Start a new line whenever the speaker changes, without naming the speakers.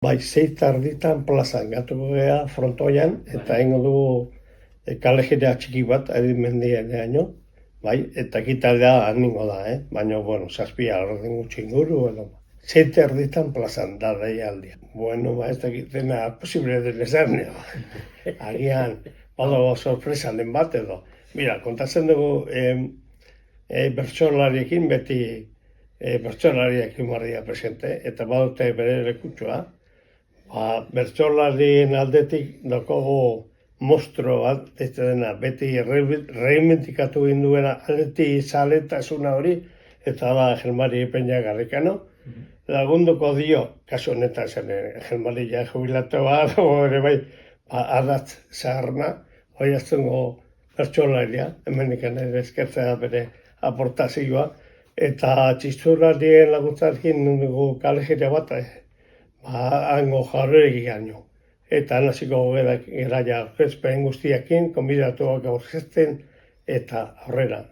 Bai, 6:30 plazan gatuko gea frontoian, eta egingo dugu kalejira txiki bat, adimendiaino, bai, eta ekitaldea aningo da, baina, bueno, 7 ordu gutxi inguru, edo. 6:30 plazan da deialdia. Bueno, ez dakit dena posible den esan, agian, badago sorpresalen bat edo. Mira, kontatzen dugu bertsolariekin beti bertsolariak imarria presente, eta badute bere lekutxoa. Bertsolarien aldetik daukagu mostro bat, ez dena, beti reivindikatu duena aldetik zaletasuna hori, eta da Gelmari Peña Garrikano. Lagunduko dio, kasu honetan zen, Gelmari ja jubilatoa, ere bai, ardatz zaharna, hori aztengo bertsolaria, hemenik ere eskertzea bere aportazioa, eta txisturarien laguntzarekin dugu kalejira bat, hango jarregi gaino. Eta naziko geraia aurkezpen guztiakin, konbidatuak aurkezten eta aurrera.